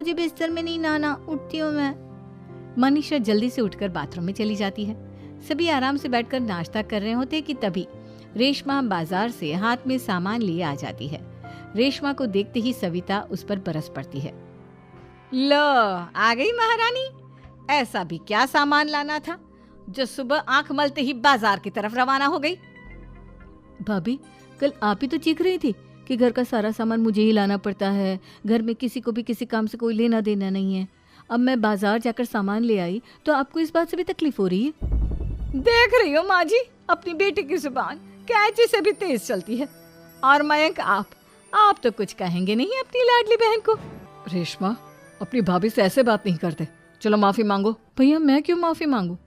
मुझे बिस्तर में नहीं नहाना, उठती हूँ मैं। मनीषा जल्दी से उठकर बाथरूम में चली जाती है। सभी आराम से बैठकर नाश्ता कर रहे होते कि तभी रेशमा बाजार से हाथ में सामान लिए आ जाती है। रेशमा को देखते ही सविता उस पर बरस पड़ती है। लो, आ गई महारानी। ऐसा भी क्या सामान लाना था जो सुबह आंख मलते ही बाजार की तरफ रवाना हो गई? भाभी, कल आप ही तो चीख रही थी कि घर का सारा सामान मुझे ही लाना पड़ता है, घर में किसी को भी किसी काम से कोई लेना देना नहीं है। अब मैं बाजार जाकर सामान ले आई तो आपको इस बात से भी तकलीफ हो रही है? देख रही हो माँ जी, अपनी बेटी की जुबान कैंची से भी तेज चलती है। और मयंक, आप तो कुछ कहेंगे नहीं अपनी लाडली बहन को। रेशमा, अपनी भाभी से ऐसे बात नहीं करते। चलो माफी मांगो। भैया, मैं क्यों माफी मांगू?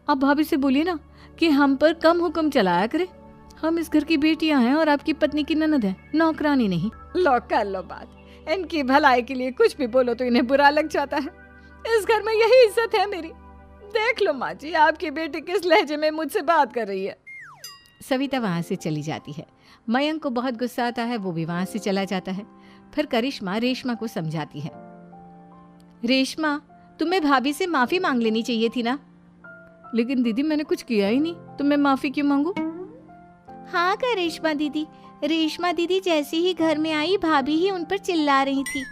आप भाभी से बोलिए ना कि हम पर कम हुक्म चलाया करे। हम इस घर की बेटियां हैं और आपकी पत्नी की ननद है, नौकरानी नहीं। लो, कर लो बात। इनकी भलाई के लिए कुछ भी बोलो तो इन्हें बुरा लग जाता है। इस घर में यही इज्जत है मेरी। देख लो माँ जी, आपकी बेटी किस लहजे में मुझसे बात कर रही है। सविता वहां से चली जाती है। मयंक को बहुत गुस्सा आता है, वो भी वहां से चला जाता है। फिर करिश्मा रेशमा को समझाती है। रेशमा, तुम्हें भाभी से माफी मांग लेनी चाहिए थी ना। लेकिन दीदी, मैंने कुछ किया ही नहीं, तो मैं माफी क्यों मांगू? हाँ करिश्मा दीदी, रेशमा दीदी जैसे ही घर में आई भाभी ही उन पर चिल्ला रही थी।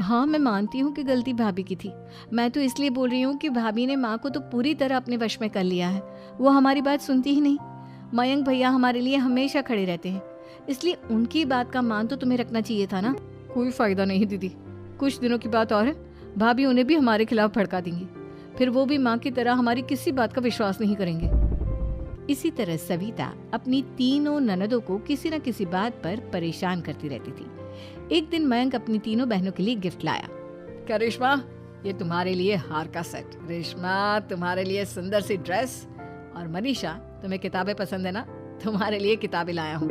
हाँ, मैं मानती हूँ कि गलती भाभी की थी। मैं तो इसलिए बोल रही हूँ कि भाभी ने माँ को तो पूरी तरह अपने वश में कर लिया है। वो हमारी बात सुनती ही नहीं। मयंक भैया हमारे लिए हमेशा खड़े रहते हैं, इसलिए उनकी बात का मान तो तुम्हें रखना चाहिए था ना। कोई फायदा नहीं दीदी, कुछ दिनों की बात और है, भाभी उन्हें भी हमारे खिलाफ भड़का देंगी। फिर वो भी माँ की तरह हमारी किसी बात का विश्वास नहीं करेंगे। इसी तरह सविता अपनी तीनों ननदों को किसी न किसी बात पर परेशान करती रहती थी। एक दिन मयंक अपनी तीनों बहनों के लिए गिफ्ट लाया। क्या रेशमा, ये तुम्हारे लिए हार का सेट। रेशमा, तुम्हारे लिए सुंदर सी ड्रेस। और मनीषा, तुम्हें किताबें पसंद है ना, तुम्हारे लिए किताबें लाया हूँ।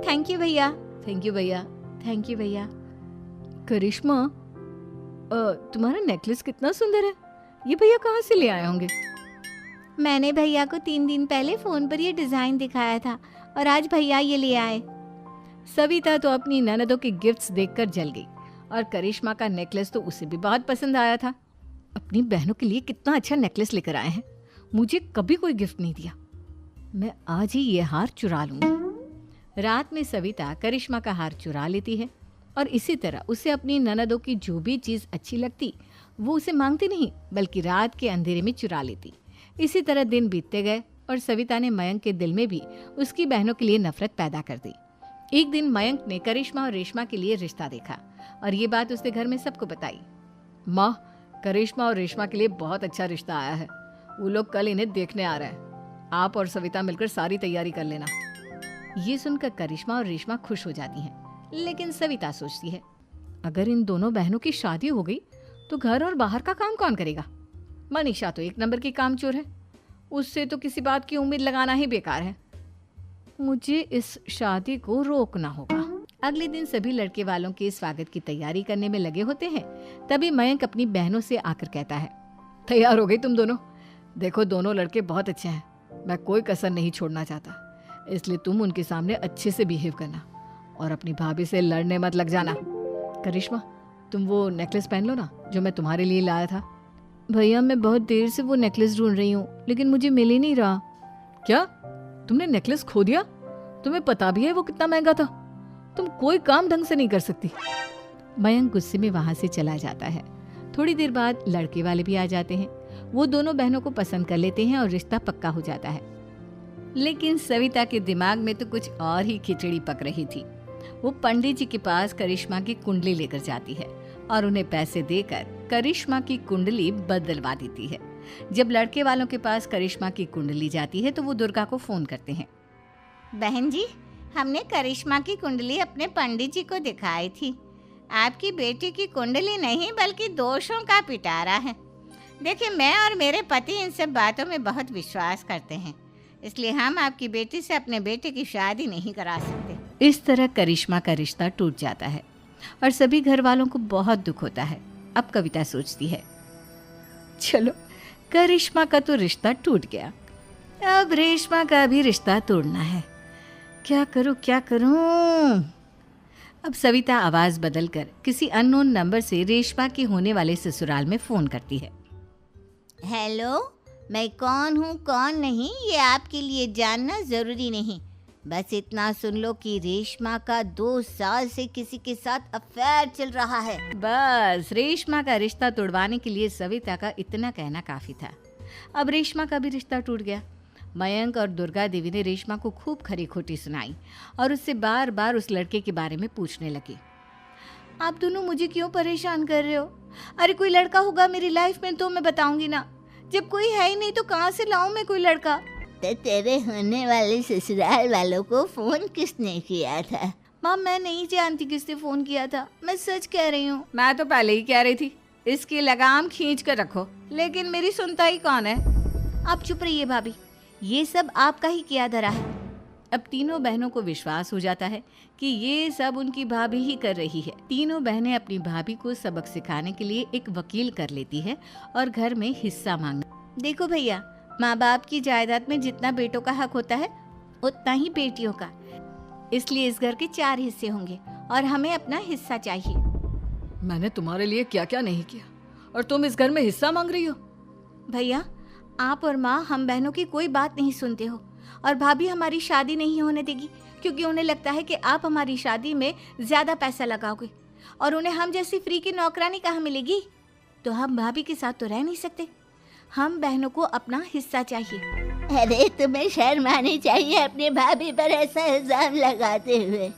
थैंक यू भैया। थैंक यू भैया। थैंक यू भैया। करिश्मा, तुम्हारा नेकलेस कितना सुंदर है, ये भैया कहाँ से ले आए होंगे? मैंने भैया को 3 दिन पहले फोन पर ये डिजाइन दिखाया था और आज भैया ये ले आए। सविता तो अपनी ननदों के गिफ्ट्स देखकर जल गई और करिश्मा का नेकलेस तो उसे भी बहुत पसंद आया था। अपनी बहनों के लिए कितना अच्छा नेकलेस लेकर आए हैं, मुझे कभी कोई गिफ्ट नहीं दिया। मैं आज ही ये हार चुरा लूंगी। रात में सविता करिश्मा का हार चुरा लेती है और इसी तरह उसे अपनी ननदों की जो भी चीज़ अच्छी लगती वो उसे मांगती नहीं, बल्कि रात के अंधेरे में चुरा लेती। इसी तरह दिन बीतते गए और सविता ने मयंक के दिल में भी उसकी बहनों के लिए नफरत पैदा कर दी। एक दिन मयंक ने करिश्मा और रेशमा के लिए रिश्ता देखा और ये बात उसने घर में सबको बताई। माँ, करिश्मा और रेशमा के लिए बहुत अच्छा रिश्ता आया है, वो लोग कल इन्हें देखने आ रहे हैं। आप और सविता मिलकर सारी तैयारी कर लेना। ये सुनकर करिश्मा और रेशमा खुश हो जाती हैं, लेकिन सविता सोचती है, अगर इन दोनों बहनों की शादी हो गई तो घर और बाहर का काम कौन करेगा? मनीषा तो 1 नंबर की कामचोर है, उससे तो किसी बात की उम्मीद लगाना ही बेकार है। मुझे इस शादी को रोकना होगा। अगले दिन सभी लड़के वालों के स्वागत की तैयारी करने में लगे होते हैं। तभी मयंक अपनी बहनों से आकर कहता है, तैयार हो गई तुम दोनों? देखो, दोनों लड़के बहुत अच्छे हैं, मैं कोई कसर नहीं छोड़ना चाहता, इसलिए तुम उनके सामने अच्छे से बिहेव करना और अपनी भाभी से लड़ने मत लग जाना। करिश्मा, तुम वो नेकलेस पहन लो ना जो मैं तुम्हारे लिए लाया था। भैया, मैं बहुत देर से वो नेकलेस ढूंढ रही हूँ, लेकिन मुझे मिल ही नहीं रहा। क्या, तुमने नेकलेस खो दिया? तुम्हें पता भी है वो कितना महंगा था, तुम कोई काम ढंग से नहीं कर सकती। मयंक गुस्से में वहां से चला जाता है। थोड़ी देर बाद लड़के वाले भी आ जाते हैं। वो दोनों बहनों को पसंद कर लेते हैं और रिश्ता पक्का हो जाता है। लेकिन सविता के दिमाग में तो कुछ और ही खिचड़ी पक रही थी। वो पंडित जी के पास करिश्मा की कुंडली लेकर जाती है और उन्हें पैसे देकर करिश्मा की कुंडली बदलवा देती है। जब लड़के वालों के पास करिश्मा की कुंडली जाती है तो वो दुर्गा को फोन करते हैं। बहन जी, हमने करिश्मा की कुंडली अपने पंडित जी को दिखाई थी। आपकी बेटी की कुंडली नहीं बल्कि दोषों का पिटारा है। देखिए, मैं और मेरे पति इन सब बातों में बहुत विश्वास करते हैं, इसलिए हम आपकी बेटी से अपने बेटे की शादी नहीं करा सकते। इस तरह करिश्मा का रिश्ता टूट जाता है और सभी घर वालों को बहुत दुख होता है। अब कविता सोचती है, चलो करिश्मा का तो रिश्ता टूट गया, अब रेशमा का भी रिश्ता तोड़ना है। क्या करूं क्या करूं? अब सविता आवाज बदलकर किसी अननोन नंबर से रेशमा के होने वाले ससुराल में फोन करती है। हेलो, मैं कौन हूँ कौन नहीं ये आपके लिए जानना ज़रूरी नहीं। बस इतना सुन लो कि रेशमा का 2 साल से किसी के साथ अफेयर चल रहा है। बस रेशमा का रिश्ता तोड़वाने के लिए सविता का इतना कहना काफी था। अब रेशमा का भी रिश्ता टूट गया। मयंक और दुर्गा देवी ने रेशमा को खूब खरी खोटी सुनाई और उससे बार बार उस लड़के के बारे में पूछने लगी। आप दोनों मुझे क्यों परेशान कर रहे हो? अरे कोई लड़का होगा मेरी लाइफ में तो मैं बताऊंगी ना। जब कोई है ही नहीं तो कहाँ से लाऊं मैं कोई लड़का? तो तेरे होने वाले ससुराल वालों को फोन किसने किया था? माँ मैं नहीं जानती किसने फोन किया था, मैं सच कह रही हूँ। मैं तो पहले ही कह रही थी इसकी लगाम खींच कर रखो, लेकिन मेरी सुनता ही कौन है। आप चुप रहिए भाभी, ये सब आपका ही किया धरा है। अब तीनों बहनों को विश्वास हो जाता है कि ये सब उनकी भाभी ही कर रही है। तीनों बहनें अपनी भाभी को सबक सिखाने के लिए एक वकील कर लेती है और घर में हिस्सा मांगना। देखो भैया, माँ बाप की जायदाद में जितना बेटों का हक होता है उतना ही बेटियों का, इसलिए इस घर के 4 हिस्से होंगे और हमें अपना हिस्सा चाहिए। मैंने तुम्हारे लिए क्या क्या नहीं किया और तुम इस घर में हिस्सा मांग रही हो? भैया, आप और माँ हम बहनों की कोई बात नहीं सुनते हो और भाभी हमारी शादी नहीं होने देगी क्योंकि उन्हें लगता है कि आप हमारी शादी में ज्यादा पैसा लगाओगे और उन्हें हम जैसी फ्री की नौकरानी कहाँ मिलेगी। तो हम भाभी के साथ तो रह नहीं सकते, हम बहनों को अपना हिस्सा चाहिए। अरे तुम्हें शर्म आनी चाहिए अपनी भाभी पर ऐसा इल्जाम लगाते हुए।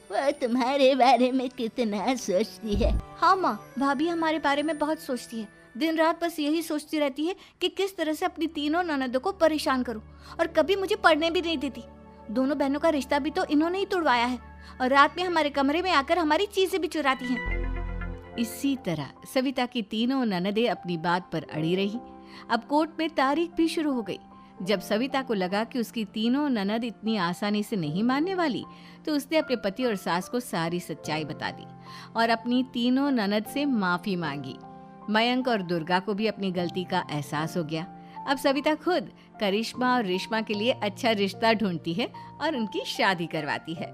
वो तुम्हारे बारे में कितना सोचती है। हाँ माँ, भाभी हमारे बारे में बहुत सोचती है। दिन रात बस यही सोचती रहती है कि किस तरह से अपनी तीनों ननदों को परेशान करूं और कभी मुझे पढ़ने भी नहीं देती। दोनों बहनों का रिश्ता भी तो इन्होंने ही तोड़वाया है और रात में हमारे कमरे में आकर हमारी चीजें भी चुराती हैं। इसी तरह सविता की तीनों ननदें अपनी बात पर अड़ी रही। अब कोर्ट में तारीख भी शुरू हो गई। जब सविता को लगा कि उसकी तीनों ननद इतनी आसानी से नहीं मानने वाली, तो उसने अपने पति और सास को सारी सच्चाई बता दी और अपनी तीनों ननद से माफी मांगी। मयंक और दुर्गा को भी अपनी गलती का एहसास हो गया। अब सविता खुद करिश्मा और रेशमा के लिए अच्छा रिश्ता ढूंढती है और उनकी शादी करवाती है।